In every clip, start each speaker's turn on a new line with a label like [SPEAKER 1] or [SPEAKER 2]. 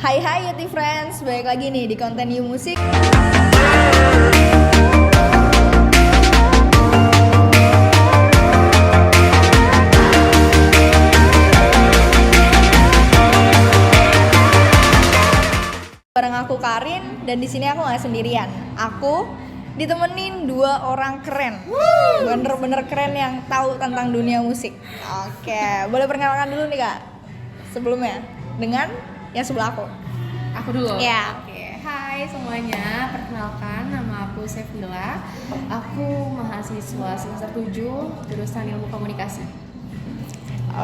[SPEAKER 1] Hai Yuti Friends, balik lagi nih di konten You Musik. Bareng aku Karin, dan di sini aku nggak sendirian. Aku ditemenin dua orang keren, bener-bener keren yang tahu tentang dunia musik. Oke, boleh perkenalkan dulu nih kak, sebelumnya dengan yang sebelah aku.
[SPEAKER 2] Aku dulu?
[SPEAKER 1] Ya.
[SPEAKER 2] Oke, hai semuanya, perkenalkan nama aku Sevilla. Aku mahasiswa semester 7 jurusan ilmu komunikasi.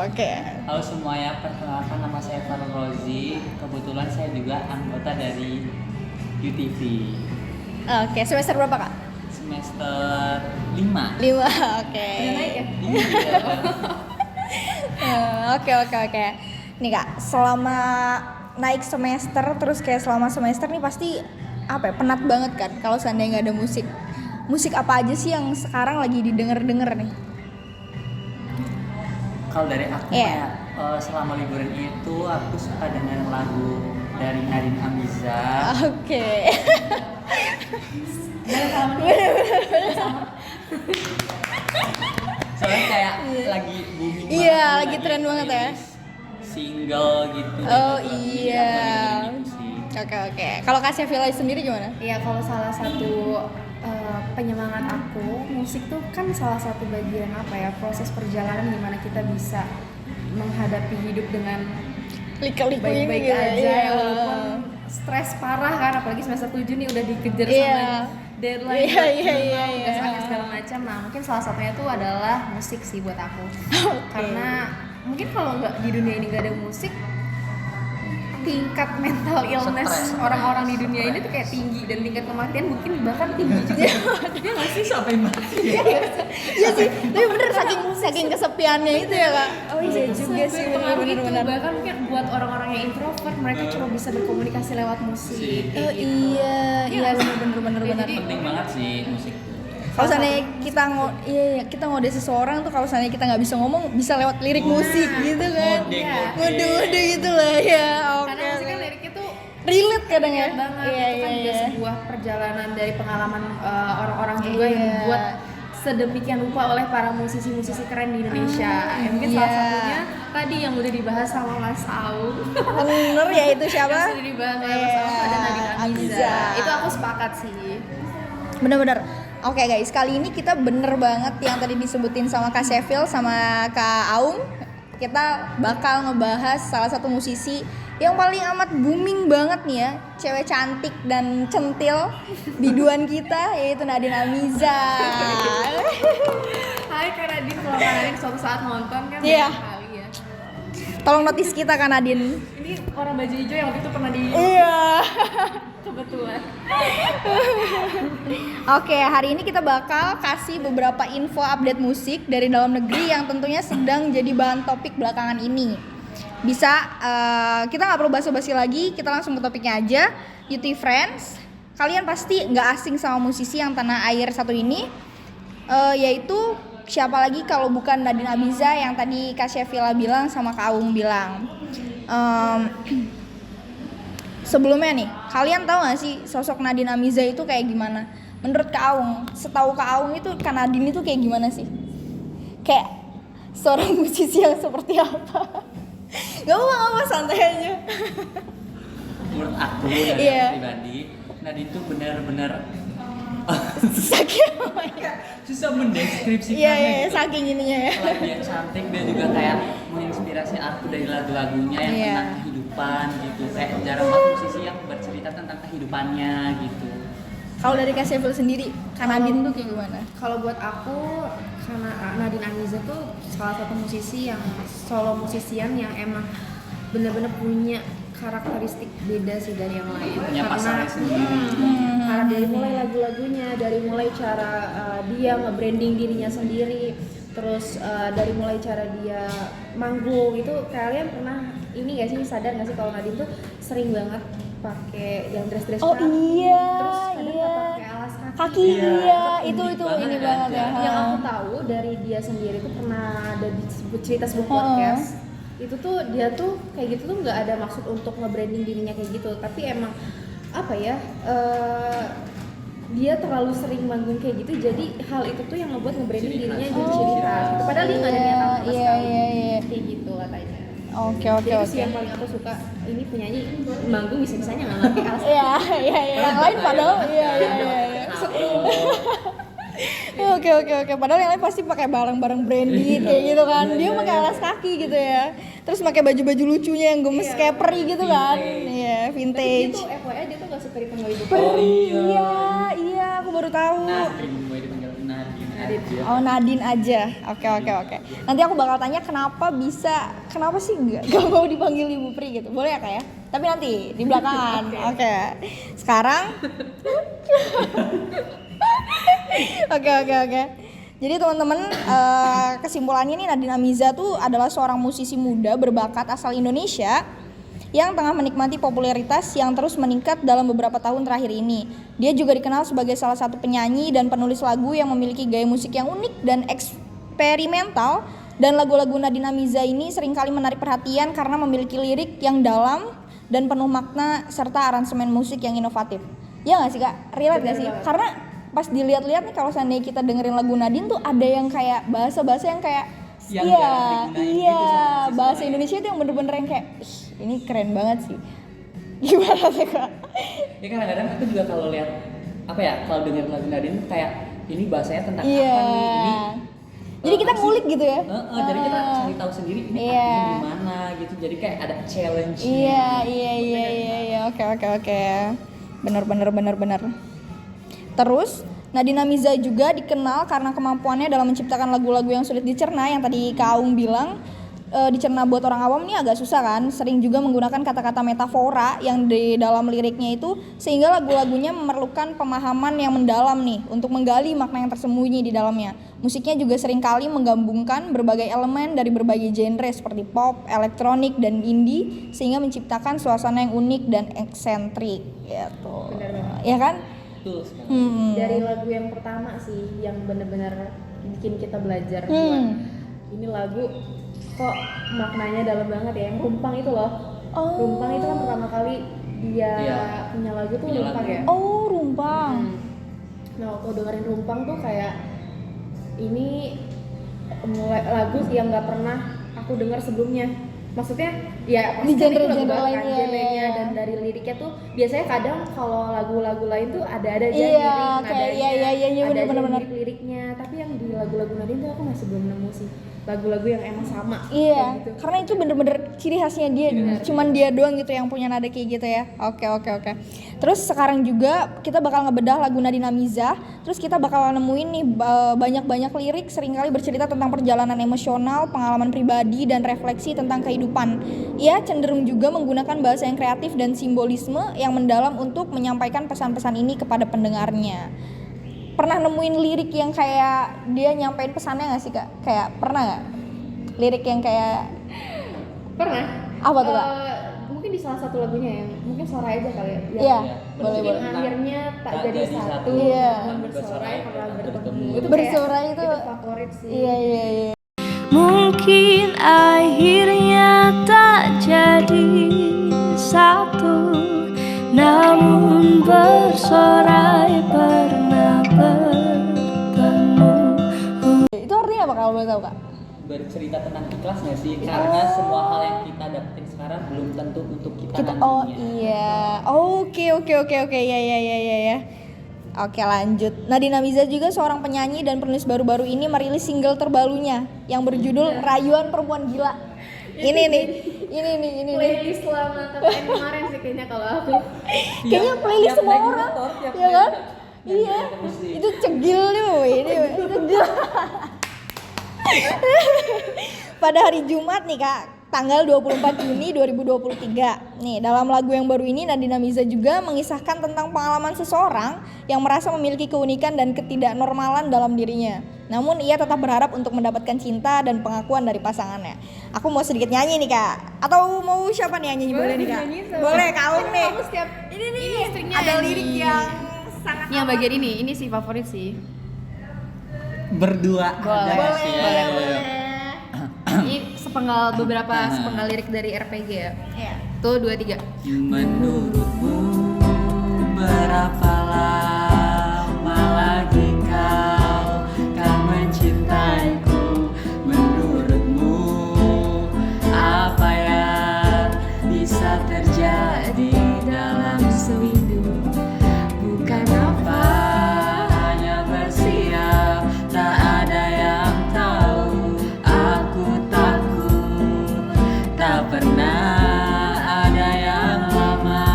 [SPEAKER 1] Oke.
[SPEAKER 3] Halo semuanya, perkenalkan nama saya Farul Rozi. Kebetulan saya juga anggota dari UTV.
[SPEAKER 1] Oke, semester berapa kak?
[SPEAKER 3] Semester 5.
[SPEAKER 1] 5, oke.
[SPEAKER 2] Udah naik ya?
[SPEAKER 1] Oke. Nih kak, selama naik semester terus kayak selama semester nih pasti apa ya, penat banget kan kalau seandainya nggak ada musik. Musik apa aja sih yang sekarang lagi didengar-denger nih?
[SPEAKER 3] Kalau dari aku
[SPEAKER 1] Iya.
[SPEAKER 3] selama liburan itu aku suka dengerin lagu dari Nadine Amiza.
[SPEAKER 1] Oke.
[SPEAKER 3] Soalnya kayak lagi booming banget.
[SPEAKER 1] Iya,
[SPEAKER 3] nih,
[SPEAKER 1] lagi tren banget ya.
[SPEAKER 3] rilis single gitu.
[SPEAKER 1] Oh
[SPEAKER 3] Jadi aku
[SPEAKER 1] iya.
[SPEAKER 3] dengerin itu sih.
[SPEAKER 1] Oke. Kalau Kasih Villa sendiri gimana?
[SPEAKER 2] Iya, kalau salah satu penyemangat aku, musik tuh kan salah satu bagian apa ya, proses perjalanan gimana kita bisa menghadapi hidup dengan
[SPEAKER 1] Liku-liku ini
[SPEAKER 2] baik-baik
[SPEAKER 1] gitu.
[SPEAKER 2] aja
[SPEAKER 1] Iya.
[SPEAKER 2] ya, walaupun stres parah kan, apalagi semester 7 nih udah dikejar
[SPEAKER 1] Iya.
[SPEAKER 2] sama deadline
[SPEAKER 1] Iya,
[SPEAKER 2] buat
[SPEAKER 1] iya,
[SPEAKER 2] jurnal,
[SPEAKER 1] iya.
[SPEAKER 2] tugas akhir segala macam. Nah, mungkin salah satunya tuh adalah musik sih buat aku. Karena mungkin kalau nggak di dunia ini nggak ada musik, tingkat mental illness orang-orang di dunia ini tuh kayak tinggi, dan tingkat kematian mungkin bahkan tinggi juga. Dia nggak sih?
[SPEAKER 3] Sampai mati ya.
[SPEAKER 1] Iya sih, tapi bener saking kesepiannya itu ya kak. Oh iya juga sih,
[SPEAKER 2] Pengaruh itu
[SPEAKER 1] bener.
[SPEAKER 2] bahkan mungkin buat orang-orang yang introvert, mereka cuma bisa berkomunikasi lewat musik.
[SPEAKER 1] Oh iya bener.
[SPEAKER 2] Jadi
[SPEAKER 3] Penting banget sih musik.
[SPEAKER 1] Kalau seandainya kita ngode seseorang tuh, kalau seandainya kita nggak bisa ngomong, bisa lewat lirik musik gitu kan. Ngode gitu lah ya. Oke.
[SPEAKER 2] karena musik kan liriknya tuh
[SPEAKER 1] Relate kadang ya.
[SPEAKER 2] relate banget,
[SPEAKER 1] Iya.
[SPEAKER 2] itu kan juga sebuah perjalanan dari pengalaman orang-orang juga yang
[SPEAKER 1] Iya.
[SPEAKER 2] dibuat sedemikian rupa oleh para musisi-musisi keren di Indonesia. Ya, mungkin salah
[SPEAKER 1] iya.
[SPEAKER 2] satunya tadi yang udah dibahas sama Mas Au.
[SPEAKER 1] Bener ya, itu siapa?
[SPEAKER 2] Yang sudah dibahas sama Mas Au ada Nadine Amiza. Itu aku sepakat sih.
[SPEAKER 1] Bener. Oke guys, kali ini kita bener banget yang tadi disebutin sama Kak Seville sama Kak Aung. Kita bakal ngebahas salah satu musisi yang paling amat booming banget nih ya, cewek cantik dan centil biduan kita, yaitu Nadine Amiza.
[SPEAKER 2] Hai Kak Nadine, kalau Kak Nadine suatu saat nonton kan
[SPEAKER 1] Iya.
[SPEAKER 2] banyak kali ya.
[SPEAKER 1] Tolong notice kita Kak Nadine.
[SPEAKER 2] Ini orang baju hijau yang waktu itu pernah di
[SPEAKER 1] Iya.
[SPEAKER 2] kebetulan.
[SPEAKER 1] Oke, hari ini kita bakal kasih beberapa info update musik dari dalam negeri yang tentunya sedang jadi bahan topik belakangan ini. Bisa, kita nggak perlu basa-basi lagi, kita langsung ke topiknya aja. UT Friends, kalian pasti nggak asing sama musisi yang tanah air satu ini, yaitu siapa lagi kalau bukan Nadine Amiza yang tadi Kak Sevilla bilang sama Kak Aung bilang. Sebelumnya nih, kalian tahu gak sih sosok Nadine Amiza itu kayak gimana? Menurut Kak Aung, setahu Kak Aung itu Kak Nadine itu kayak gimana sih? Kayak seorang musisi yang seperti apa? Gak apa-apa, santai aja.
[SPEAKER 3] Menurut aku dari
[SPEAKER 1] Iya.
[SPEAKER 3] aku pribadi, Nadine itu benar-benar
[SPEAKER 1] Saking apa ya?
[SPEAKER 3] susah mendeskripsikannya.
[SPEAKER 1] Iya,
[SPEAKER 3] gitu.
[SPEAKER 1] saking ininya ya.
[SPEAKER 3] Selain dia cantik, dia juga kayak menginspirasi aku dari lagu-lagunya yang
[SPEAKER 1] Iya.
[SPEAKER 3] tentang kehidupan gitu. Kayak jarang banget musisi yang bercerita tentang kehidupannya gitu.
[SPEAKER 1] Kalau dari Kak Seville sendiri, Kak Nadine tuh kayak gimana?
[SPEAKER 2] Kalau buat aku, karena Nadine Amiza tuh salah satu musisi yang solo musisian yang emang benar-benar punya karakteristik beda sih dari yang lain.
[SPEAKER 3] Punya pasarnya sendiri.
[SPEAKER 2] Karena dari mulai lagu-lagunya, dari mulai cara dia nge-branding dirinya sendiri, terus dari mulai cara dia manggung itu, kalian pernah ini gak sih, sadar gak sih kalau Nadine tuh sering banget pakai yang dress-dress
[SPEAKER 1] Oh
[SPEAKER 2] kaki,
[SPEAKER 1] iya,
[SPEAKER 2] terus kadang
[SPEAKER 1] iya.
[SPEAKER 2] nggak pakai alas
[SPEAKER 1] Kaki
[SPEAKER 3] Iya,
[SPEAKER 1] iya, itu
[SPEAKER 3] unik banget
[SPEAKER 1] ini
[SPEAKER 3] kan,
[SPEAKER 1] banget ya.
[SPEAKER 3] jarang.
[SPEAKER 2] Yang aku tahu dari dia sendiri tuh pernah ada di cerita sebuah podcast, itu tuh dia tuh kayak gitu tuh nggak ada maksud untuk nge-branding dirinya kayak gitu, tapi emang apa ya, dia terlalu sering manggung kayak gitu, jadi hal itu tuh yang ngebuat nge-branding
[SPEAKER 3] Ciri
[SPEAKER 2] dirinya
[SPEAKER 3] khas.
[SPEAKER 2] jadi ciri khas gitu. Padahal dia nggak ada niatan sama
[SPEAKER 1] Iya,
[SPEAKER 2] sekali
[SPEAKER 1] iya.
[SPEAKER 2] kayak gitu katanya.
[SPEAKER 1] Oke.
[SPEAKER 2] Jadi itu sih yang paling aku suka, ini penyanyi manggung bisa-bisanya nggak ngerti alas.
[SPEAKER 1] Iya. Yang lain padahal iya. Oke. Padahal yang lain pasti pakai barang-barang branded kayak gitu kan. Dia pakai alas kaki gitu ya. Terus pakai baju-baju lucunya yang gemes kayak peri gitu kan. Iya,
[SPEAKER 2] Tapi dia
[SPEAKER 1] vintage.
[SPEAKER 2] tuh FYI dia tuh nggak suka dipanggil ibu.
[SPEAKER 3] Oh iya.
[SPEAKER 1] Iya, aku baru tahu.
[SPEAKER 3] Nadine, gue dipanggil Nadine aja.
[SPEAKER 1] Oh, Nadine aja. Oke. Nanti aku bakal tanya kenapa sih gak mau dipanggil Ibu Pri gitu. Boleh ya Kak ya? Tapi nanti di belakangan. Oke. Sekarang Oke. Jadi teman-teman, kesimpulannya nih Nadine Amiza tuh adalah seorang musisi muda berbakat asal Indonesia yang tengah menikmati popularitas yang terus meningkat dalam beberapa tahun terakhir ini. Dia juga dikenal sebagai salah satu penyanyi dan penulis lagu yang memiliki gaya musik yang unik dan eksperimental, dan lagu-lagu Nadine Amiza ini seringkali menarik perhatian karena memiliki lirik yang dalam dan penuh makna serta aransemen musik yang inovatif. Ya nggak sih Kak? Relate nggak sih? Karena pas dilihat-lihat nih kalau seandainya kita dengerin lagu Nadine tuh ada yang kayak bahasa-bahasa yang kayak
[SPEAKER 3] Yang jarang digunain gitu sama mahasiswa.
[SPEAKER 1] bahasa Indonesia itu yang bener-bener yang kayak "Ih, ini keren banget sih." Gimana sih Kak?
[SPEAKER 3] Ya kadang-kadang aku juga kalau lihat apa ya, kalau dengerin lagu Nadine kayak ini bahasanya tentang
[SPEAKER 1] Iya.
[SPEAKER 3] apa nih ini.
[SPEAKER 1] Jadi kita
[SPEAKER 3] apa sih?
[SPEAKER 1] ngulik gitu ya.
[SPEAKER 3] Jadi kita cari tahu sendiri ini
[SPEAKER 1] Iya.
[SPEAKER 3] artinya gimana gitu. Jadi kayak ada challenge.
[SPEAKER 1] Iya. Oke. Bener. Terus Nadine Amiza juga dikenal karena kemampuannya dalam menciptakan lagu-lagu yang sulit dicerna, yang tadi Kak Aung bilang dicerna buat orang awam nih agak susah kan. Sering juga menggunakan kata-kata metafora yang di dalam liriknya itu, sehingga lagu-lagunya memerlukan pemahaman yang mendalam nih untuk menggali makna yang tersembunyi di dalamnya. Musiknya juga seringkali menggabungkan berbagai elemen dari berbagai genre seperti pop, elektronik, dan indie, sehingga menciptakan suasana yang unik dan eksentrik gitu.
[SPEAKER 2] Benar banget.
[SPEAKER 1] Ya kan?
[SPEAKER 3] Betul sekali.
[SPEAKER 2] Dari lagu yang pertama sih yang benar-benar bikin kita belajar buat ini lagu kok maknanya dalam banget ya, yang Rumpang itu loh. Rumpang itu kan pertama kali dia punya lagu tuh
[SPEAKER 3] Punya
[SPEAKER 2] Rumpang
[SPEAKER 3] lagu.
[SPEAKER 2] ya.
[SPEAKER 1] Oh, Rumpang.
[SPEAKER 2] Nah waktu dengerin Rumpang tuh kayak ini mulai lagu yang nggak pernah aku dengar sebelumnya. Maksudnya ya
[SPEAKER 1] Di
[SPEAKER 2] pasti kan itu
[SPEAKER 1] genre-genre
[SPEAKER 2] lagu
[SPEAKER 1] lain,
[SPEAKER 2] kan,
[SPEAKER 1] iya,
[SPEAKER 2] genrenya,
[SPEAKER 1] iya.
[SPEAKER 2] dan dari liriknya tuh biasanya kadang kalau lagu-lagu lain tuh ada aja
[SPEAKER 1] Iya,
[SPEAKER 2] lirik
[SPEAKER 1] kayak
[SPEAKER 2] nadanya,
[SPEAKER 1] iya,
[SPEAKER 2] ada aja
[SPEAKER 1] bener-bener.
[SPEAKER 2] lirik-liriknya, tapi yang di lagu-lagu Nadine tuh aku masih belum nemu sih lagu-lagu yang emang sama
[SPEAKER 1] Iya,
[SPEAKER 2] kayak gitu.
[SPEAKER 1] karena itu bener-bener ciri khasnya dia, cuman dia doang gitu yang punya nada kayak gitu ya. Oke. Terus sekarang juga kita bakal ngebedah lagu Nadine Amiza. Terus kita bakal nemuin nih banyak-banyak lirik seringkali bercerita tentang perjalanan emosional, pengalaman pribadi, dan refleksi tentang kehidupan. Ia cenderung juga menggunakan bahasa yang kreatif dan simbolisme yang mendalam untuk menyampaikan pesan-pesan ini kepada pendengarnya. Pernah nemuin lirik yang kayak dia nyampein pesannya nggak sih Kak? Kayak pernah nggak lirik yang kayak
[SPEAKER 2] Pernah?
[SPEAKER 1] apa tuh Kak?
[SPEAKER 2] Mungkin di salah satu lagunya yang mungkin Sorai aja kali ya.
[SPEAKER 1] Iya,
[SPEAKER 2] Mungkin
[SPEAKER 1] boleh.
[SPEAKER 2] akhirnya tak
[SPEAKER 3] Tak
[SPEAKER 2] jadi
[SPEAKER 3] jadi
[SPEAKER 2] satu,
[SPEAKER 3] satu.
[SPEAKER 1] Iya.
[SPEAKER 2] namun bersorai pernah bertemu. Itu
[SPEAKER 1] Bersorai
[SPEAKER 2] kayak,
[SPEAKER 1] itu
[SPEAKER 2] favorit sih.
[SPEAKER 1] Iya.
[SPEAKER 4] Mungkin akhirnya tak jadi satu, namun bersorai pernah bertemu.
[SPEAKER 1] Itu artinya apa kalau boleh tahu Kak?
[SPEAKER 3] Bercerita tentang ikhlas nggak sih? Karena semua hal yang kita dapetin sekarang belum tentu untuk kita nantinya.
[SPEAKER 1] Oh iya. Oke. Iya. Oke, lanjut. Nadine Amiza juga seorang penyanyi dan penulis baru-baru ini merilis single terbarunya yang berjudul Rayuan Perempuan Gila. Ini nih.
[SPEAKER 2] Playlist selama KPN kemarin sih kayaknya kalau aku.
[SPEAKER 1] Kayaknya playlist
[SPEAKER 3] Tiap
[SPEAKER 1] semua
[SPEAKER 3] naik
[SPEAKER 1] orang.
[SPEAKER 3] motor, tiap
[SPEAKER 1] Iya
[SPEAKER 3] naik
[SPEAKER 1] kan?
[SPEAKER 3] motor.
[SPEAKER 1] Iya.
[SPEAKER 3] Terus sih.
[SPEAKER 1] Itu cegil nih, ini itu gila. Pada hari Jumat nih Kak, tanggal 24 Juni 2023. Nih, dalam lagu yang baru ini Nadine Amiza juga mengisahkan tentang pengalaman seseorang yang merasa memiliki keunikan dan ketidaknormalan dalam dirinya. Namun ia tetap berharap untuk mendapatkan cinta dan pengakuan dari pasangannya. Aku mau sedikit nyanyi nih Kak. Atau mau siapa nih yang nyanyi? Boleh nih Kak?
[SPEAKER 2] dinyanyiin sama-
[SPEAKER 1] Boleh, Kak Aung nih.
[SPEAKER 2] Kamu setiap
[SPEAKER 1] Ini nih,
[SPEAKER 2] istrinya
[SPEAKER 1] ada
[SPEAKER 2] nyanyi.
[SPEAKER 1] lirik yang sangat
[SPEAKER 2] Yang bagian ini sih favorit sih.
[SPEAKER 3] Berdua
[SPEAKER 2] Boleh.
[SPEAKER 3] ada nggak sih?
[SPEAKER 2] Boleh. Ini sepenggal lirik dari RPG ya.
[SPEAKER 1] Iya.
[SPEAKER 2] Tuh 2 3.
[SPEAKER 3] Menurutmu berapa lama lagi kau kan mencintaiku? Menurutmu apa yang bisa terjadi dalam seminggu? Bukan apa hanya bersiap, tak ada yang tahu. Aku takut tak pernah ada yang lama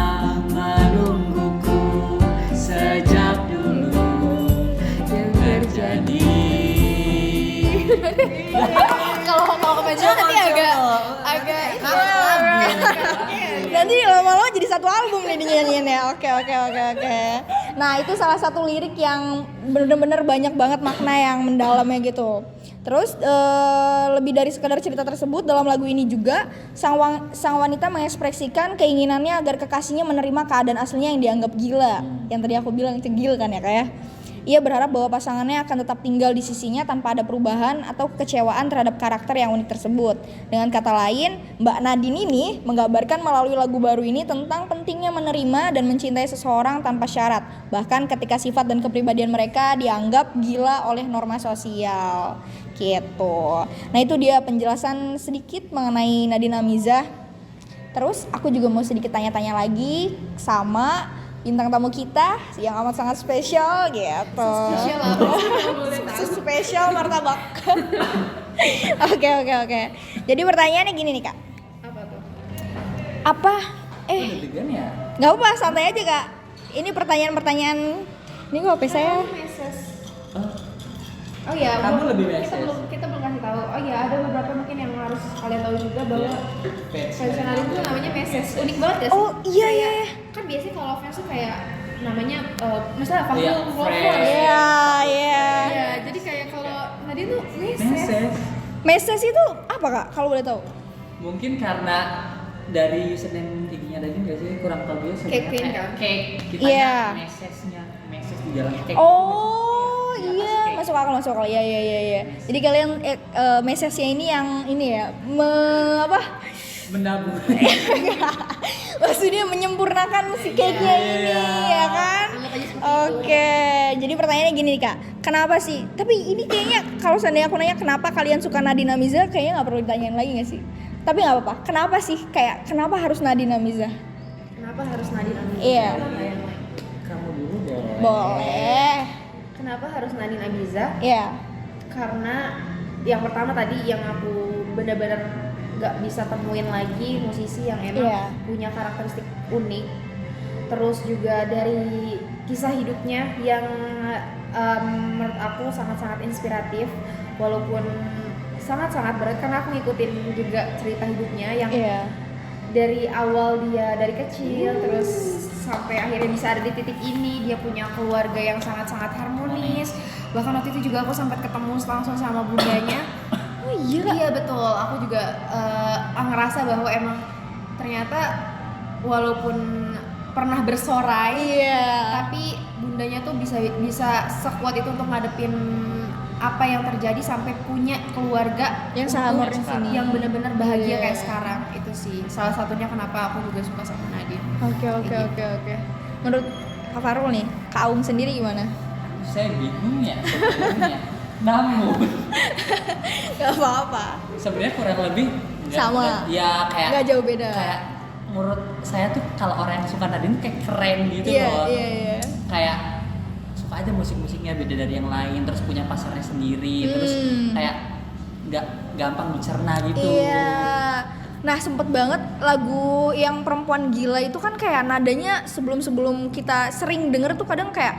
[SPEAKER 3] menungguku sejak dulu yang terjadi.
[SPEAKER 2] Kalau kemeja nanti agak
[SPEAKER 1] Nanti lama-lama jadi satu album nih dinyanyiinnya. Oke. Nah, itu salah satu lirik yang bener-bener banyak banget makna yang mendalamnya gitu. Terus lebih dari sekedar cerita tersebut, dalam lagu ini juga sang wanita mengekspresikan keinginannya agar kekasihnya menerima keadaan aslinya yang dianggap gila. Yang tadi aku bilang itu gil kan ya kayak. Ia berharap bahwa pasangannya akan tetap tinggal di sisinya tanpa ada perubahan atau kekecewaan terhadap karakter yang unik tersebut. Dengan kata lain, Mbak Nadine ini menggambarkan melalui lagu baru ini tentang pentingnya menerima dan mencintai seseorang tanpa syarat, bahkan ketika sifat dan kepribadian mereka dianggap gila oleh norma sosial. Gitu. Nah, itu dia penjelasan sedikit mengenai Nadine Amizah. Terus aku juga mau sedikit tanya-tanya lagi sama bintang tamu kita yang amat sangat spesial gitu. Spesial martabak. Oke. Jadi pertanyaannya gini nih Kak.
[SPEAKER 2] Apa tuh?
[SPEAKER 1] Apa?
[SPEAKER 3] Deg-degan ya?
[SPEAKER 1] Nggak apa, santai aja Kak. Ini pertanyaan. Ini kok HP saya.
[SPEAKER 2] Oh iya,
[SPEAKER 3] Kamu lebih meses.
[SPEAKER 2] kita belum kasih tahu. Oh iya, ada beberapa mungkin yang harus kalian tahu juga bahwa fashional itu namanya meses. Unik banget ya sih?
[SPEAKER 1] Oh iya.
[SPEAKER 2] Kan biasanya kalau fans tuh kayak namanya misalnya Fahru
[SPEAKER 3] Iya,
[SPEAKER 2] Lover.
[SPEAKER 3] fresh.
[SPEAKER 1] Iya.
[SPEAKER 2] Iya, jadi kayak kalau Nadine tuh meses.
[SPEAKER 3] Meses.
[SPEAKER 1] Meses itu apa Kak? Kalau boleh tahu?
[SPEAKER 3] Mungkin karena dari username IG-nya tadi nggak sih kurang tahu ya
[SPEAKER 2] Cake Queen kan?
[SPEAKER 3] Cake. Kita
[SPEAKER 1] Iya.
[SPEAKER 3] meses di dalam cake.
[SPEAKER 1] Oh
[SPEAKER 3] Di atas
[SPEAKER 1] iya,
[SPEAKER 3] cake.
[SPEAKER 1] masuk akal. Iya. Jadi kalian mesesnya ini yang ini ya,
[SPEAKER 3] Menabur.
[SPEAKER 1] maksudnya menyempurnakan si cake-nya ini ya kan? Oke, jadi pertanyaannya gini nih Kak, kenapa sih? Tapi ini kayaknya kalau seandainya aku nanya kenapa kalian suka Nadine Amizah, kayaknya nggak perlu ditanyain lagi nggak sih? Tapi nggak apa-apa. Kenapa sih? Kayak kenapa harus Nadine Amizah?
[SPEAKER 2] Kenapa harus Nadine Amizah?
[SPEAKER 1] Iya.
[SPEAKER 3] Kamu dulu boleh.
[SPEAKER 1] Boleh.
[SPEAKER 2] Kenapa harus Nadine Amizah?
[SPEAKER 1] Iya.
[SPEAKER 2] Karena yang pertama tadi yang aku benar-benar nggak bisa temuin lagi musisi yang emang
[SPEAKER 1] Iya.
[SPEAKER 2] punya karakteristik unik. Terus juga dari kisah hidupnya yang menurut aku sangat-sangat inspiratif, walaupun sangat-sangat berat karena aku ngikutin juga cerita hidupnya yang
[SPEAKER 1] Iya.
[SPEAKER 2] dari awal dia dari kecil terus sampai akhirnya bisa ada di titik ini. Dia punya keluarga yang sangat-sangat harmonis. Bahkan waktu itu juga aku sempat ketemu langsung sama bundanya.
[SPEAKER 1] Oh iya.
[SPEAKER 2] Iya betul, aku juga ngerasa bahwa emang ternyata walaupun pernah bersorai,
[SPEAKER 1] Iya.
[SPEAKER 2] tapi bundanya tuh bisa sekuat itu untuk ngadepin apa yang terjadi sampai punya keluarga
[SPEAKER 1] Yang
[SPEAKER 2] utuh,
[SPEAKER 1] seharmonis ini.
[SPEAKER 2] yang benar-benar bahagia
[SPEAKER 1] Iya.
[SPEAKER 2] kayak sekarang. Itu sih salah satunya kenapa aku juga suka sama Nadine.
[SPEAKER 1] Oke. Menurut Kak Farul nih, Kak Aung sendiri gimana?
[SPEAKER 3] Saya bingung ya sebenarnya. Namun
[SPEAKER 1] Gak apa-apa.
[SPEAKER 3] sebenarnya kurang lebih
[SPEAKER 1] Sama.
[SPEAKER 3] Ya kayak
[SPEAKER 1] Gak jauh beda.
[SPEAKER 3] Kayak menurut saya tuh kalau orang yang suka Nadine kayak keren gitu loh.
[SPEAKER 1] Iya.
[SPEAKER 3] Kayak suka aja musik-musiknya beda dari yang lain, terus punya pasarnya sendiri, terus kayak nggak gampang dicerna gitu.
[SPEAKER 1] Iya. Nah, sempet banget lagu yang Perempuan Gila itu kan kayak nadanya sebelum kita sering denger tuh kadang kayak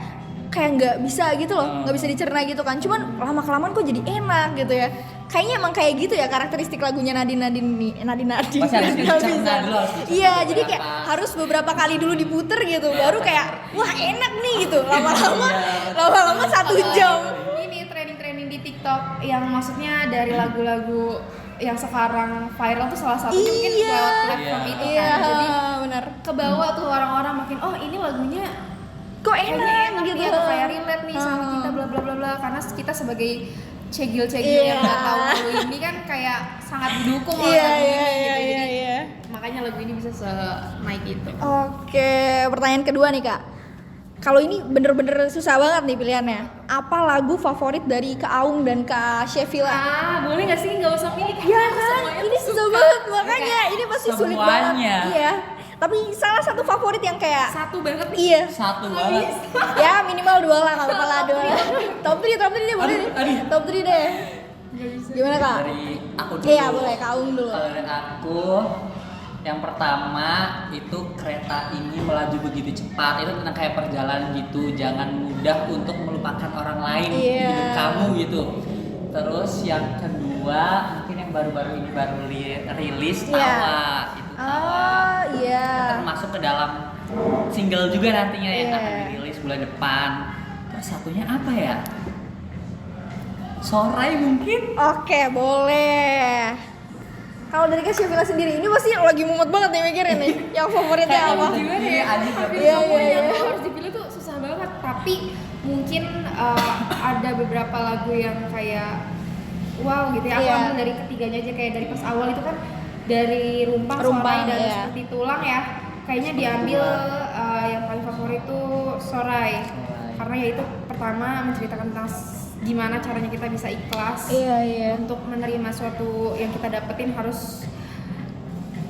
[SPEAKER 1] nggak bisa gitu loh, nggak bisa dicerna gitu kan. Cuman lama-kelamaan kok jadi enak gitu ya. Kayaknya emang kayak gitu ya karakteristik lagunya Nadine nih.
[SPEAKER 3] Masih harus dicerna dulu, harus dicerna
[SPEAKER 1] Iya, jadi
[SPEAKER 3] beberapa.
[SPEAKER 1] kayak harus beberapa kali dulu diputer gitu, baru kayak wah enak nih gitu. Lama-lama 1 jam.
[SPEAKER 2] Ini training di TikTok yang maksudnya dari lagu-lagu yang sekarang viral tuh salah satunya mungkin
[SPEAKER 1] Iya.
[SPEAKER 2] lewat platform itu
[SPEAKER 1] Iya,
[SPEAKER 2] kan. Jadi
[SPEAKER 1] benar.
[SPEAKER 2] kebawa tuh orang-orang makin oh ini lagunya
[SPEAKER 1] Kok enak
[SPEAKER 2] kayaknya enak
[SPEAKER 1] gitu.
[SPEAKER 2] nih atau kayak relate nih sama kita bla bla bla bla karena kita sebagai cegil-cegil yang nggak tahu lagu ini kan kayak sangat didukung oleh lagu ini gitu. Jadi makanya lagu ini bisa se-naik itu.
[SPEAKER 1] Oke, pertanyaan kedua nih Kak. Kalau ini bener-bener susah banget nih pilihannya. Apa lagu favorit dari Kak Aung dan Kak Shevila?
[SPEAKER 2] Boleh nggak sih nggak usah pilih?
[SPEAKER 1] Ya kan, ini susah banget makanya ini pasti sulit banget.
[SPEAKER 3] Semuanya.
[SPEAKER 1] Iya. Tapi salah satu favorit yang kayak
[SPEAKER 2] Satu banget nih.
[SPEAKER 1] iya.
[SPEAKER 3] Satu banget.
[SPEAKER 1] Ya minimal 2 lah, nggak apa-apa lah 2. Top 3 deh boleh deh. Top 3 deh. Gimana Kak?
[SPEAKER 3] Dari aku dulu.
[SPEAKER 1] Iya boleh, Kak Aung dulu.
[SPEAKER 3] Kalau dari aku, yang pertama itu kereta ini melaju begitu cepat. Itu tentang kayak perjalanan gitu. Jangan mudah untuk melupakan orang lain di
[SPEAKER 1] Iya.
[SPEAKER 3] hidup kamu gitu. Terus yang kedua mungkin yang baru-baru ini baru rilis
[SPEAKER 1] Iya.
[SPEAKER 3] Tawa itu Tawa.
[SPEAKER 1] Oh iya.
[SPEAKER 3] Termasuk ke dalam single juga nantinya yang
[SPEAKER 1] Iya.
[SPEAKER 3] akan dirilis bulan depan. Terus satunya apa ya? Sorai mungkin.
[SPEAKER 1] Oke, boleh. Kalau dari Kak Shevila sendiri, ini pasti lagi mumet banget nih mikirin nih. Yang favoritnya apa?
[SPEAKER 2] Gimana ya?
[SPEAKER 3] Aji
[SPEAKER 2] Tapi
[SPEAKER 1] Iya,
[SPEAKER 2] semua
[SPEAKER 1] iya,
[SPEAKER 2] yang
[SPEAKER 1] iya.
[SPEAKER 2] harus dipilih tuh susah banget. Tapi mungkin ada beberapa lagu yang kayak wow gitu ya. Aku
[SPEAKER 1] Iya.
[SPEAKER 2] ambil dari ketiganya aja, kayak dari pas awal itu kan dari Rumpang,
[SPEAKER 1] Rumpang,
[SPEAKER 2] Sorai dan
[SPEAKER 1] iya.
[SPEAKER 2] Seperti Tulang ya. Kayaknya diambil yang paling favorit itu Sorai. Karena ya itu pertama menceritakan tentang gimana caranya kita bisa ikhlas.
[SPEAKER 1] Iya.
[SPEAKER 2] Untuk menerima suatu yang kita dapetin harus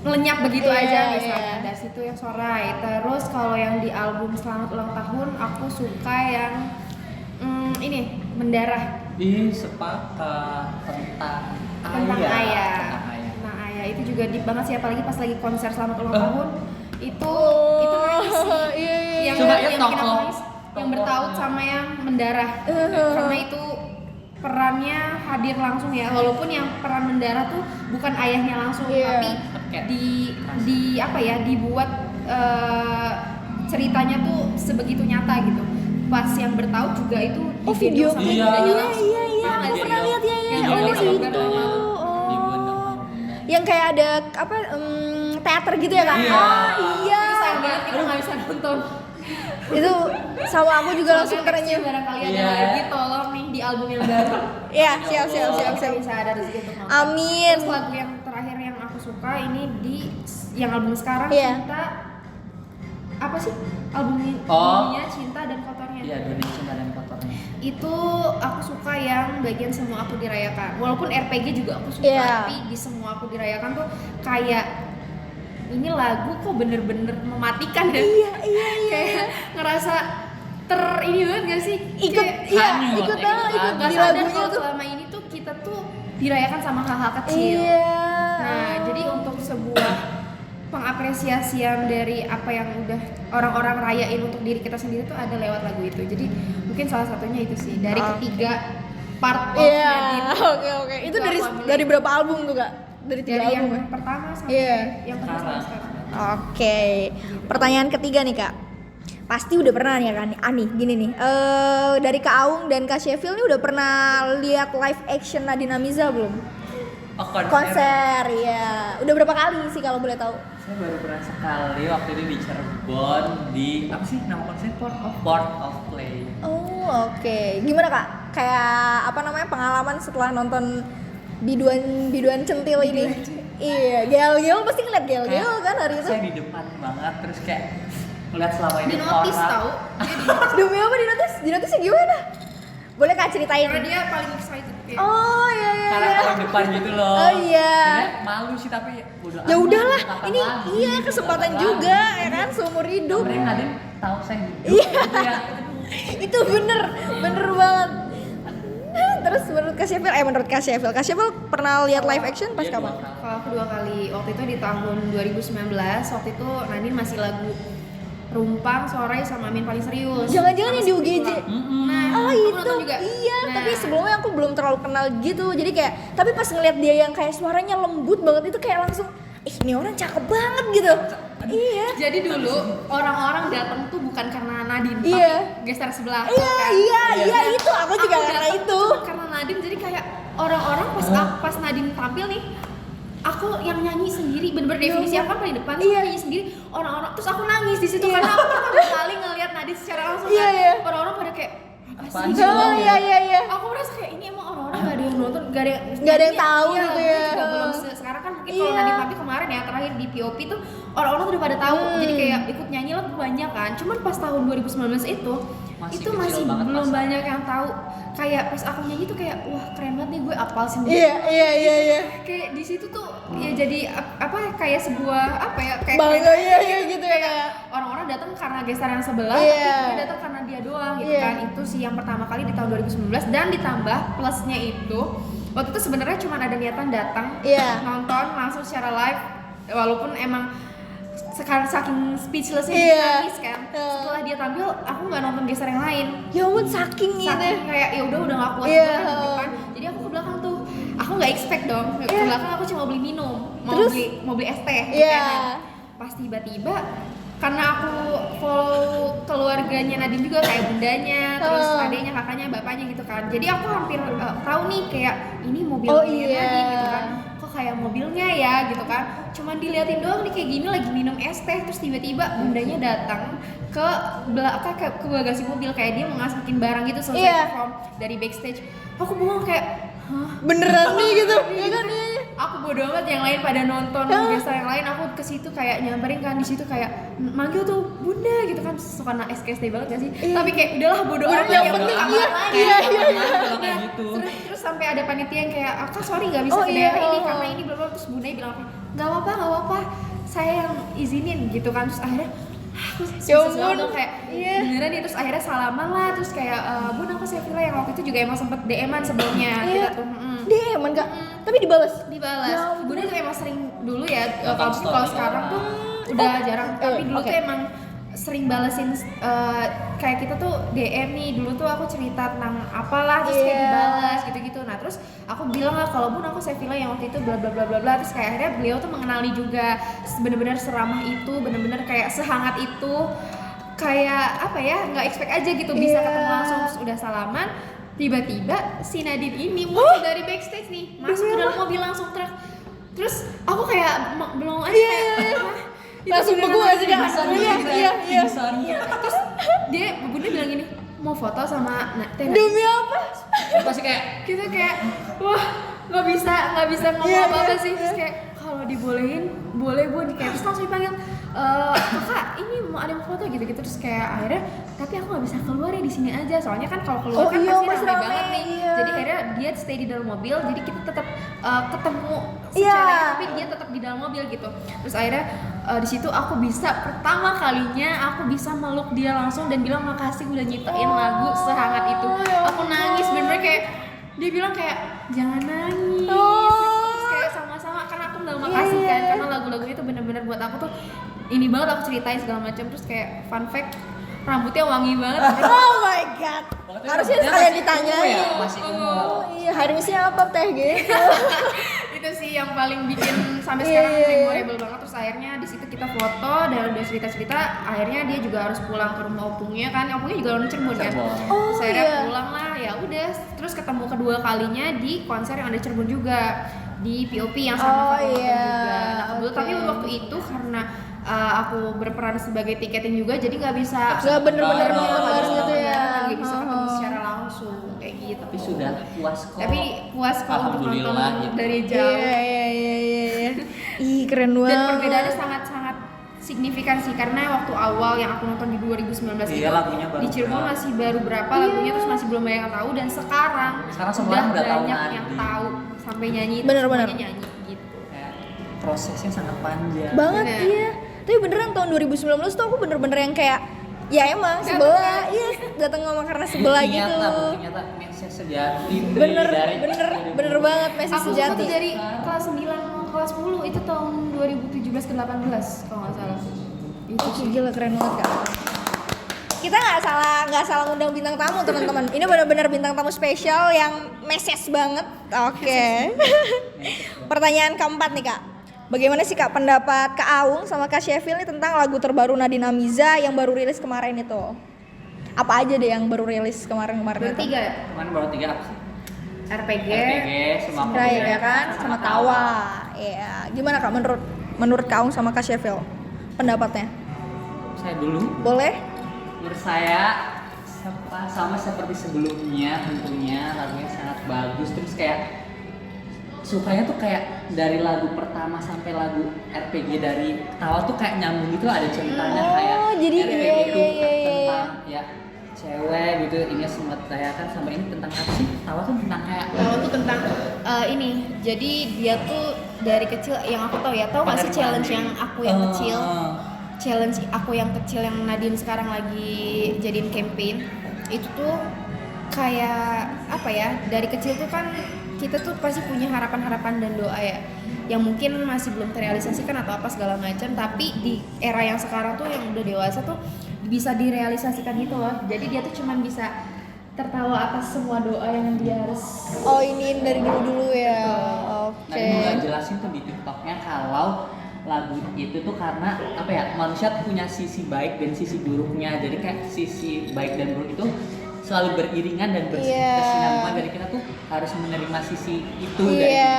[SPEAKER 2] lenyap begitu
[SPEAKER 1] Iya,
[SPEAKER 2] aja misalnya.
[SPEAKER 1] iya.
[SPEAKER 2] Dari situ yang Sorai. Terus kalau yang di album Selamat Ulang Tahun aku suka yang ini Mendarah.
[SPEAKER 3] Ih, sepakat tentang
[SPEAKER 2] Tentang
[SPEAKER 3] ayah.
[SPEAKER 2] ayah.
[SPEAKER 3] Tentang ayah.
[SPEAKER 2] Tentang ayah itu juga deep banget sih, apalagi pas lagi konser Selamat Ulang Tahun itu nangis sih.
[SPEAKER 1] Iya.
[SPEAKER 2] Yang
[SPEAKER 3] Coba ya,
[SPEAKER 2] yang bikin aku
[SPEAKER 3] tokoh-
[SPEAKER 2] nangis yang bertaut sama yang Mendarah. Karena itu perannya hadir langsung ya, walaupun yang peran Mendarah tuh bukan ayahnya langsung,
[SPEAKER 1] Iya.
[SPEAKER 2] tapi di apa ya, dibuat ceritanya tuh sebegitu nyata gitu. Pas yang bertaut juga itu
[SPEAKER 1] Oh, video
[SPEAKER 2] sama
[SPEAKER 3] Iya.
[SPEAKER 2] budaya
[SPEAKER 1] Iya,
[SPEAKER 2] langsung.
[SPEAKER 1] iya.
[SPEAKER 2] Pernah nggak
[SPEAKER 1] Aku
[SPEAKER 2] sih?
[SPEAKER 1] pernah lihat ya.
[SPEAKER 2] Yang
[SPEAKER 1] Oh,
[SPEAKER 2] dialog sama
[SPEAKER 1] itu.
[SPEAKER 2] Bernardo.
[SPEAKER 1] Oh. Yang kayak ada apa teater gitu ya Kak?
[SPEAKER 3] Iya.
[SPEAKER 1] Ah, iya.
[SPEAKER 2] Itu sayang banget kita nggak bisa nonton.
[SPEAKER 1] Itu sama aku juga langsung terenyuh.
[SPEAKER 2] Barangkali ada
[SPEAKER 3] Iya.
[SPEAKER 2] lagi, tolong nih di album yang baru.
[SPEAKER 1] Iya, siap.
[SPEAKER 2] Kita bisa ada rezeki untuk nonton.
[SPEAKER 1] Amin.
[SPEAKER 2] Terus lagu yang terakhir yang aku suka ini di yang album sekarang,
[SPEAKER 1] Iya.
[SPEAKER 2] Cinta apa sih albumnya?
[SPEAKER 3] Oh.
[SPEAKER 2] Albumnya Cinta dan Kotornya.
[SPEAKER 3] Iya, donation dan kotornya.
[SPEAKER 2] Itu aku suka yang bagian Semua Aku Dirayakan. Walaupun RPG juga aku suka,
[SPEAKER 1] Iya.
[SPEAKER 2] tapi di Semua Aku Dirayakan tuh kayak ini lagu kok bener-bener mematikan ya.
[SPEAKER 1] Iya.
[SPEAKER 2] Kayak ngerasa ini banget gak sih?
[SPEAKER 1] Ikut,
[SPEAKER 2] Kayak
[SPEAKER 1] iya,
[SPEAKER 3] hanyut,
[SPEAKER 1] ikut
[SPEAKER 3] ikut
[SPEAKER 2] nggak
[SPEAKER 1] di
[SPEAKER 2] sadar
[SPEAKER 1] lagunya
[SPEAKER 2] kalau
[SPEAKER 1] tuh.
[SPEAKER 2] selama ini tuh kita tuh dirayakan sama hal-hal kecil.
[SPEAKER 1] Iya.
[SPEAKER 2] Nah, jadi untuk sebuah pengapresiasian dari apa yang udah orang-orang rayain untuk diri kita sendiri tuh ada lewat lagu itu. Jadi mungkin salah satunya itu sih dari ketiga part of
[SPEAKER 1] Iya,
[SPEAKER 2] Nadine.
[SPEAKER 1] oke. Itu
[SPEAKER 2] Itu
[SPEAKER 1] dari
[SPEAKER 2] aku ambil.
[SPEAKER 1] dari berapa album tuh Kak? Dari 3
[SPEAKER 2] Dari yang
[SPEAKER 1] album ya?
[SPEAKER 2] pertama sampai
[SPEAKER 1] Iya.
[SPEAKER 2] yang kedua sampai sekarang.
[SPEAKER 1] Oke. Pertanyaan ketiga nih Kak. Pasti udah pernah nih ya kan? Ani, gini nih. Dari Kak Aung dan Kak Shevil nih udah pernah lihat live action Nadine Amiza belum?
[SPEAKER 3] Oh,
[SPEAKER 1] Konser ya. Udah berapa kali sih kalau boleh tahu?
[SPEAKER 3] Saya baru pernah sekali waktu itu di Cirebon di apa sih nama konser Port of Play.
[SPEAKER 1] Oh, oke. Gimana Kak? Kayak apa namanya pengalaman setelah nonton biduan centil ini? Iya, gel pasti ngeliat gel kan hari itu.
[SPEAKER 3] Saya di depan banget terus kayak ngeliat selama ini
[SPEAKER 2] Di notice
[SPEAKER 3] orang.
[SPEAKER 2] tahu. Dia di notice.
[SPEAKER 1] Demi apa di notice? Di notice gimana? Boleh Kak ceritain?
[SPEAKER 2] Karena dia paling excited kayak.
[SPEAKER 1] Oh iya.
[SPEAKER 3] Karena paling depan gitu loh.
[SPEAKER 1] Oh iya.
[SPEAKER 3] Sebenarnya malu sih tapi udah.
[SPEAKER 1] Ya udahlah,
[SPEAKER 3] kapan
[SPEAKER 1] ini
[SPEAKER 3] lagi,
[SPEAKER 1] iya
[SPEAKER 3] gitu,
[SPEAKER 1] kesempatan
[SPEAKER 3] kapan
[SPEAKER 1] juga
[SPEAKER 3] lagi.
[SPEAKER 1] ya kan seumur hidup.
[SPEAKER 3] Sebenarnya Nadine tahu saya hidup
[SPEAKER 1] Iya.
[SPEAKER 3] gitu ya.
[SPEAKER 1] Itu bener banget. Terus menurut Kak Shevil pernah lihat live action pas
[SPEAKER 3] Dia
[SPEAKER 1] kapan?
[SPEAKER 3] 2 kali.
[SPEAKER 2] Kalau aku 2 kali, waktu itu di tahun 2019, waktu itu Nadine masih lagu Rumpang, Sorai sama Amin Paling Serius.
[SPEAKER 1] Jangan-jangan
[SPEAKER 2] Sama
[SPEAKER 1] yang di
[SPEAKER 2] Seperti
[SPEAKER 1] UGJ.
[SPEAKER 2] Tulang.
[SPEAKER 3] Mm-mm.
[SPEAKER 2] Nah,
[SPEAKER 1] Oh
[SPEAKER 2] kamu
[SPEAKER 1] itu,
[SPEAKER 2] nonton juga?
[SPEAKER 1] iya.
[SPEAKER 2] Nah,
[SPEAKER 1] Tapi sebelumnya aku belum terlalu kenal gitu. Jadi kayak, tapi pas ngeliat dia yang kayak suaranya lembut banget itu kayak langsung, ini orang cakep banget gitu. Iya.
[SPEAKER 2] jadi dulu orang-orang datang tuh bukan karena Nadine,
[SPEAKER 1] Iya.
[SPEAKER 2] tapi geser sebelah.
[SPEAKER 1] Iya itu. Aku juga
[SPEAKER 2] Aku
[SPEAKER 1] karena
[SPEAKER 2] datang
[SPEAKER 1] itu.
[SPEAKER 2] cuma karena Nadine, jadi kayak orang-orang pas Nadine tampil nih, aku yang nyanyi sendiri, bener-bener definisi aku kan paling depan,
[SPEAKER 1] Iya.
[SPEAKER 2] nyanyi sendiri, orang-orang terus aku nangis di situ karena aku pertama kali ngelihat Nadine secara langsung
[SPEAKER 1] Iya,
[SPEAKER 2] kan.
[SPEAKER 1] iya.
[SPEAKER 2] Orang-orang pada kayak apa
[SPEAKER 3] Apaan sih?
[SPEAKER 1] Oh iya.
[SPEAKER 2] Aku merasa kayak ini emang orang-orang gak ada yang nonton, gak ada yang
[SPEAKER 1] tahu
[SPEAKER 2] iya,
[SPEAKER 1] gitu
[SPEAKER 2] lagunya
[SPEAKER 1] ya.
[SPEAKER 2] juga belum sekarang kan mungkin kalau
[SPEAKER 1] Iya.
[SPEAKER 2] Nadine tapi kemarin ya terakhir di POP tuh orang-orang udah pada tahu, jadi kayak ikut nyanyi lagu banyak kan. Cuman pas tahun 2019 itu
[SPEAKER 3] Masih
[SPEAKER 2] itu
[SPEAKER 3] kecil
[SPEAKER 2] masih
[SPEAKER 3] banget
[SPEAKER 2] belum
[SPEAKER 3] pasar.
[SPEAKER 2] banyak yang tahu. Kayak pas aku nyanyi tuh kayak wah keren banget nih gue apal sendiri.
[SPEAKER 1] Iya.
[SPEAKER 2] Kayak di situ tuh ya jadi apa kayak sebuah apa ya kayak
[SPEAKER 1] Bangga iya gitu ya kayak.
[SPEAKER 2] orang-orang datang karena gestar yang sebelah,
[SPEAKER 1] Iya.
[SPEAKER 2] tapi dia datang karena dia doang gitu
[SPEAKER 1] Iya.
[SPEAKER 2] kan. Itu sih yang pertama kali di tahun 2019 dan ditambah plusnya itu waktu itu sebenarnya cuma ada niatan datang
[SPEAKER 1] Iya.
[SPEAKER 2] nonton langsung secara live walaupun emang sekarang saking speechlessnya
[SPEAKER 1] Iya.
[SPEAKER 2] dia nangis kan.
[SPEAKER 1] Iya.
[SPEAKER 2] Setelah dia tampil aku nggak nonton gestar yang lain.
[SPEAKER 1] Ya ampun saking gitu.
[SPEAKER 2] Saking kayak ya udah nggak kuat
[SPEAKER 1] Iya.
[SPEAKER 2] juga kan di depan. Jadi aku ke belakang tuh. Aku nggak expect dong. Ke
[SPEAKER 1] Iya.
[SPEAKER 2] belakang aku cuma beli minum,
[SPEAKER 1] Terus?
[SPEAKER 2] mau beli es teh. di
[SPEAKER 1] Iya.
[SPEAKER 2] kanan. Pas tiba-tiba karena aku follow keluarganya Nadine juga kayak bundanya, terus adiknya, kakaknya, bapaknya gitu kan. Jadi aku hampir tahu nih kayak ini mobilnya
[SPEAKER 1] Oh, iya.
[SPEAKER 2] Nadine gitu kan. Kok kayak mobilnya ya gitu kan. Cuman diliatin doang nih kayak gini lagi minum es teh terus tiba-tiba bundanya datang ke belakang ke bagasi mobil kayak dia mau ngasihin barang gitu selesai
[SPEAKER 1] Iya.
[SPEAKER 2] perform dari backstage. Aku bengong kayak hah?
[SPEAKER 1] Beneran nih gitu. Ya kan iya.
[SPEAKER 2] Aku bodo amat yang lain pada nonton gestar yang lain, aku ke situ kayak nyamperin kan di situ kayak manggil tuh bunda gitu kan, suka SKSD banget gak sih? Tapi kayak udahlah bodo amat
[SPEAKER 1] yang
[SPEAKER 2] yang
[SPEAKER 1] penting
[SPEAKER 2] penting
[SPEAKER 1] iya.
[SPEAKER 2] aman.
[SPEAKER 1] Iya.
[SPEAKER 3] Kalau kayak gitu.
[SPEAKER 2] Terus sampai ada panitia yang kayak Aka sorry gak bisa
[SPEAKER 1] Oh,
[SPEAKER 2] ke
[SPEAKER 1] iya.
[SPEAKER 2] daerah ini karena ini belum, terus bundanya bilang apa? Gak apa-apa, saya yang izinin gitu kan. Terus akhirnya aku
[SPEAKER 1] Ya
[SPEAKER 2] susah banget
[SPEAKER 1] ampun.
[SPEAKER 2] dong kayak
[SPEAKER 1] Iya.
[SPEAKER 2] beneran nih, terus akhirnya salaman lah, terus kayak bun aku Sevilla yang waktu itu juga emang sempet DM-an sebelumnya
[SPEAKER 1] Iya.
[SPEAKER 2] kita tuh
[SPEAKER 1] Dia emang Kak. Tapi dibales.
[SPEAKER 2] dibalas.
[SPEAKER 1] Ya ampun.
[SPEAKER 2] Bunda tuh emang sering dulu ya,
[SPEAKER 3] Nonton
[SPEAKER 2] kalau
[SPEAKER 3] story
[SPEAKER 2] sekarang
[SPEAKER 3] orang.
[SPEAKER 2] tuh udah jarang, tapi dulu
[SPEAKER 1] oke.
[SPEAKER 2] tuh emang sering balesin kayak kita tuh DM nih, dulu tuh aku cerita tentang apalah terus kayak
[SPEAKER 1] Iya.
[SPEAKER 2] dibalas gitu-gitu. Nah, terus aku bilang lah kalau Bun aku Sevilla yang waktu itu bla bla bla bla bla, terus kayak akhirnya beliau tuh mengenali juga bener-bener seramah itu, bener-bener kayak sehangat itu. Kayak apa ya, nggak expect aja gitu bisa
[SPEAKER 1] Iya.
[SPEAKER 2] ketemu langsung, terus udah salaman. Tiba-tiba si Nadine ini muncul dari backstage nih, masuk ke dalam mobil langsung truk. Terus aku kayak belum aja kayak "Hah? Itu
[SPEAKER 1] Langsung
[SPEAKER 2] beneran
[SPEAKER 1] beku gak sih Kak?
[SPEAKER 2] Nadine?"
[SPEAKER 1] Iya.
[SPEAKER 2] Terus dia bunda bilang gini, mau foto sama Teh
[SPEAKER 1] Demi apa?
[SPEAKER 3] Pasti kayak
[SPEAKER 2] kita kayak wah nggak bisa ngomong
[SPEAKER 1] Iya,
[SPEAKER 2] apa-apa
[SPEAKER 1] iya,
[SPEAKER 2] sih. Terus kayak kalau dibolehin boleh Bun, kayak terus langsung dipanggil kakak ini mau ada yang foto gitu-gitu. Terus kayak akhirnya tapi aku nggak bisa keluar ya, di sini aja soalnya kan kalau keluar
[SPEAKER 1] Oh
[SPEAKER 2] kan
[SPEAKER 1] iya,
[SPEAKER 2] pasti
[SPEAKER 1] masih
[SPEAKER 2] ramai
[SPEAKER 1] rame,
[SPEAKER 2] banget nih.
[SPEAKER 1] iya.
[SPEAKER 2] Jadi akhirnya dia stay di dalam mobil, jadi kita tetap ketemu
[SPEAKER 1] Iya.
[SPEAKER 2] secara tapi dia tetap di dalam mobil gitu. Terus akhirnya di situ aku bisa pertama kalinya aku bisa meluk dia langsung dan bilang makasih udah nyiptain lagu sehangat itu.
[SPEAKER 1] ya
[SPEAKER 2] Aku nangis bener-bener kayak dia bilang kayak jangan nangis.
[SPEAKER 1] Oh.
[SPEAKER 2] Terus kayak sama-sama karena aku bilang makasih kan, karena lagu-lagunya itu bener-bener buat aku tuh ini banget, aku ceritain segala macam. Terus kayak fun fact rambutnya wangi banget.
[SPEAKER 1] Oh my god. Harusnya
[SPEAKER 3] Rambutnya
[SPEAKER 1] sekalian
[SPEAKER 3] masih
[SPEAKER 1] ditanyain.
[SPEAKER 3] ungu ya, masih ungu.
[SPEAKER 1] Oh iya, harusnya apa teh gitu.
[SPEAKER 2] Itu sih yang paling bikin sampai
[SPEAKER 1] Iya,
[SPEAKER 2] sekarang
[SPEAKER 1] iya, iya.
[SPEAKER 2] memorable banget. Terus akhirnya di situ kita foto dan udah cerita-cerita, akhirnya dia juga harus pulang ke rumah opungnya kan. Opungnya juga orang Cirebon kan.
[SPEAKER 3] Cirebon.
[SPEAKER 1] Oh,
[SPEAKER 2] Terus akhirnya
[SPEAKER 1] iya.
[SPEAKER 2] pulang lah, ya udah. Terus ketemu kedua kalinya di konser yang ada Cirebon juga di POP yang sama
[SPEAKER 1] Oh,
[SPEAKER 2] Fatul
[SPEAKER 1] iya.
[SPEAKER 2] juga. Nah, kebetulan
[SPEAKER 1] Oke.
[SPEAKER 2] tapi waktu itu karena aku berperan sebagai tiketing juga, jadi nggak bisa
[SPEAKER 1] Gak bener-bener
[SPEAKER 3] Oh,
[SPEAKER 1] nonton
[SPEAKER 3] nggak
[SPEAKER 1] bareng
[SPEAKER 3] bisa
[SPEAKER 1] gitu ya.
[SPEAKER 2] nggak bisa ketemu secara langsung kayak gitu.
[SPEAKER 3] Tapi sudah puas kok.
[SPEAKER 2] Tapi puas kok untuk nonton
[SPEAKER 3] Alhamdulillah, gitu.
[SPEAKER 2] dari jauh.
[SPEAKER 1] Iya. Ih, keren banget.
[SPEAKER 2] Dan perbedaannya sangat-sangat signifikan sih, karena waktu awal yang aku nonton di 2019
[SPEAKER 3] Iya,
[SPEAKER 2] itu
[SPEAKER 3] lagunya baru
[SPEAKER 2] di Cirebon
[SPEAKER 3] berapa.
[SPEAKER 2] masih baru berapa lagunya, terus masih belum banyak yang tahu, dan sekarang
[SPEAKER 3] semua orang udah tahu
[SPEAKER 2] banyak
[SPEAKER 3] Nadine.
[SPEAKER 2] yang tahu sampai nyanyi itu
[SPEAKER 1] Bener-bener.
[SPEAKER 2] semuanya nyanyi gitu.
[SPEAKER 3] Kayak prosesnya sangat panjang.
[SPEAKER 1] Banget
[SPEAKER 2] Bener.
[SPEAKER 1] iya. Tapi beneran tahun 2019 tuh aku bener-bener yang kayak ya emang
[SPEAKER 2] Dateng.
[SPEAKER 1] sebelah. Iya, datang ngomong karena sebelah
[SPEAKER 3] Bukti
[SPEAKER 1] gitu.
[SPEAKER 3] nyata, bukti nyata message sejati
[SPEAKER 1] Bener banget Messi
[SPEAKER 2] Aku suka
[SPEAKER 1] sejati.
[SPEAKER 2] tuh dari kelas 9 mau kelas 10 itu tahun 2017 ke 18 kalau nggak salah. Itu
[SPEAKER 1] Oke,
[SPEAKER 2] sih.
[SPEAKER 1] gila keren banget Kak. Kita nggak salah ngundang bintang tamu teman-teman. Ini benar-benar bintang tamu spesial yang meses banget. Oke. Pertanyaan keempat nih Kak. Bagaimana sih Kak pendapat Kak Aung sama Kak Sheffield nih tentang lagu terbaru Nadine Amiza yang baru rilis kemarin itu? Apa aja deh yang baru rilis kemarin-kemarin itu?
[SPEAKER 2] Bertiga ya?
[SPEAKER 3] Kemarin baru 3 apa sih?
[SPEAKER 2] RPG,
[SPEAKER 3] RPG sama
[SPEAKER 1] Right, ya kan? Sama Tawa. Iya. Gimana Kak menurut Kak Aung sama Kak Sheffield? Pendapatnya?
[SPEAKER 3] Saya dulu.
[SPEAKER 1] Boleh?
[SPEAKER 3] Menurut saya sama seperti sebelumnya tentunya lagunya sangat bagus, terus kayak sukanya tuh kayak dari lagu pertama sampai lagu RPG dari Tawa tuh kayak nyambung gitu, ada ceritanya kayak
[SPEAKER 1] jadi
[SPEAKER 3] RPG
[SPEAKER 1] iya,
[SPEAKER 3] itu
[SPEAKER 1] iya, iya.
[SPEAKER 3] tentang ya cewek gitu, ini sempat rayakan sama ini tentang apa sih? Tawa tuh tentang kayak
[SPEAKER 2] Tahu tuh tentang ini. Jadi dia tuh dari kecil yang aku tahu ya, tahu nggak sih challenge yang aku yang kecil? Challenge aku yang kecil yang Nadine sekarang lagi jadiin campaign. Itu tuh kayak apa ya? Dari kecil tuh kan kita tuh pasti punya harapan-harapan dan doa ya, yang mungkin masih belum terrealisasikan atau apa segala macam, tapi di era yang sekarang tuh yang udah dewasa tuh bisa direalisasikan gitu loh. Jadi dia tuh cuman bisa tertawa atas semua doa yang dia harus.
[SPEAKER 1] Oh ini dari dulu ya. Oke.
[SPEAKER 3] Nah, ini juga jelasin tuh di TikToknya kalau lagu itu tuh karena apa ya, manusia tuh punya sisi baik dan sisi buruknya, jadi kayak sisi baik dan buruk itu selalu beriringan dan berkesinambungan, jadi kita tuh harus menerima sisi itu dari diri
[SPEAKER 1] Iya,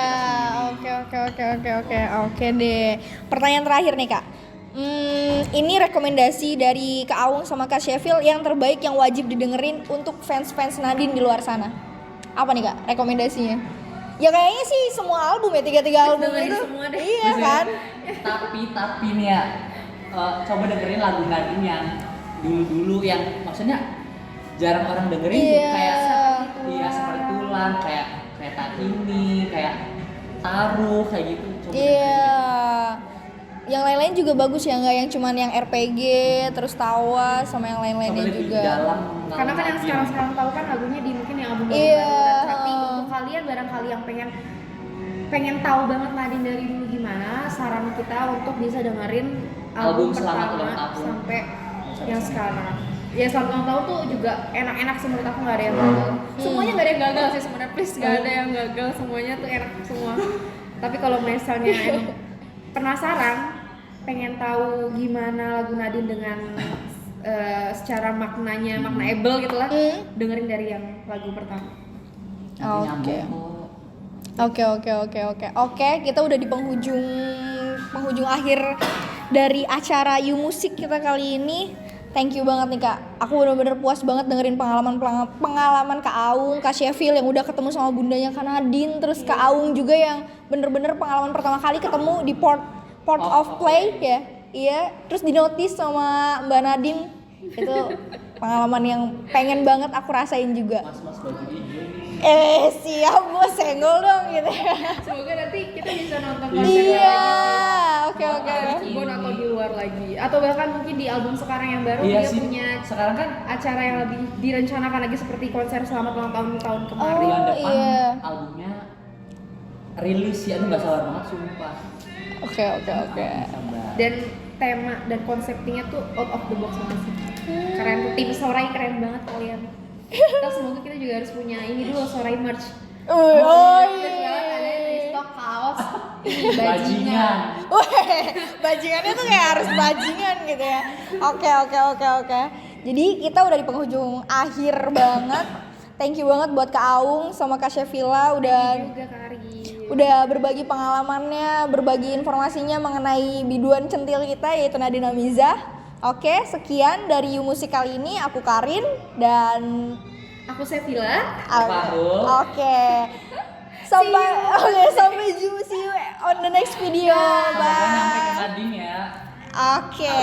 [SPEAKER 3] kita sendiri.
[SPEAKER 1] oke deh. Pertanyaan terakhir nih Kak. Ini rekomendasi dari Kak Aung sama Kak Sheffield yang terbaik yang wajib didengerin untuk fans-fans Nadine di luar sana. Apa nih Kak rekomendasinya? Ya kayaknya sih semua album ya, 3 album
[SPEAKER 2] dengerin
[SPEAKER 1] itu.
[SPEAKER 2] semua deh.
[SPEAKER 1] Iya kan?
[SPEAKER 3] tapi nih ya, coba dengerin lagu Nadine yang dulu yang maksudnya jarang orang dengerin tuh, kayak seperti tulang, kayak kereta ini, kayak taruh kayak gitu. Coba dengerin.
[SPEAKER 1] Yang lain-lain juga bagus ya, nggak yang cuman yang RPG terus Tawa sama yang lain-lainnya
[SPEAKER 3] Coba lebih
[SPEAKER 1] juga.
[SPEAKER 3] dalam
[SPEAKER 2] Karena kan yang
[SPEAKER 3] Nadine.
[SPEAKER 2] sekarang tahu kan lagunya di mungkin yang album
[SPEAKER 1] Iya.
[SPEAKER 2] baru, tapi untuk kalian barangkali yang pengen tahu banget Nadine dari dulu gimana, saran kita untuk bisa dengerin album
[SPEAKER 3] Selamat Ulang
[SPEAKER 2] pertama
[SPEAKER 3] Tahun.
[SPEAKER 2] sampai yang sekarang. Ya Selamat Ulang Tahun tuh juga enak-enak sih menurut aku, nggak ada yang gagal. Semuanya nggak ada yang gagal sih sebenarnya, please nggak ada yang gagal, semuanya tuh enak semua. Tapi kalau misalnya emang penasaran, pengen tahu gimana lagu Nadine dengan secara maknanya, maknaable gitu lah, dengerin dari yang lagu pertama.
[SPEAKER 3] Nanti
[SPEAKER 1] Oke.
[SPEAKER 3] nyambung kok.
[SPEAKER 1] Oke, kita udah di penghujung akhir dari acara You Music kita kali ini. Thank you banget nih Kak. Aku bener-bener puas banget dengerin pengalaman Kak Aung, Kak Sheffield yang udah ketemu sama bundanya Kak Nadine, terus Kak Aung juga yang bener-bener pengalaman pertama kali ketemu di Port of Play ya. Iya, terus di notice sama Mbak Nadine. Itu pengalaman yang pengen banget aku rasain juga.
[SPEAKER 3] Mas baju hijau nih.
[SPEAKER 1] Siap bos, senggol dong gitu ya.
[SPEAKER 2] Semoga nanti kita bisa nonton konser
[SPEAKER 1] Iya,
[SPEAKER 2] lagi.
[SPEAKER 1] oke.
[SPEAKER 2] Di Cirebon atau di luar lagi, atau bahkan mungkin di album sekarang yang baru
[SPEAKER 3] Iya
[SPEAKER 2] dia
[SPEAKER 3] sih.
[SPEAKER 2] punya
[SPEAKER 3] Sekarang kan
[SPEAKER 2] acara yang lebih direncanakan lagi seperti konser selamat ulang tahun kemarin.
[SPEAKER 3] bulan
[SPEAKER 1] Oh,
[SPEAKER 3] depan
[SPEAKER 1] iya.
[SPEAKER 3] albumnya rilis ya, aduh nggak sabar banget sumpah.
[SPEAKER 1] Oke.
[SPEAKER 3] Sabar.
[SPEAKER 2] Dan tema dan konsepnya tuh out of the box banget sih. Keren tuh, tim Sorai keren banget kalian. Kita semoga kita juga harus punya ini dulu, Sorai merch. Ada di stok kaos, ini bajingan.
[SPEAKER 1] Weh, bajingannya tuh kayak harus bajingan gitu ya. Oke. Jadi kita udah di penghujung akhir banget. Thank you banget buat Kak Aung sama Kak Shefila
[SPEAKER 2] Juga Kari.
[SPEAKER 1] udah berbagi pengalamannya, berbagi informasinya mengenai biduan centil kita yaitu Nadine Amiza. Oke, sekian dari You Music kali ini. Aku Karin dan
[SPEAKER 2] Aku Sevilla.
[SPEAKER 3] Fahrul.
[SPEAKER 1] Oke. Sampai jumpa, see you on the next video.
[SPEAKER 3] Sampai
[SPEAKER 1] Bye.
[SPEAKER 3] nyampe ke Nadine ya.
[SPEAKER 1] Oke.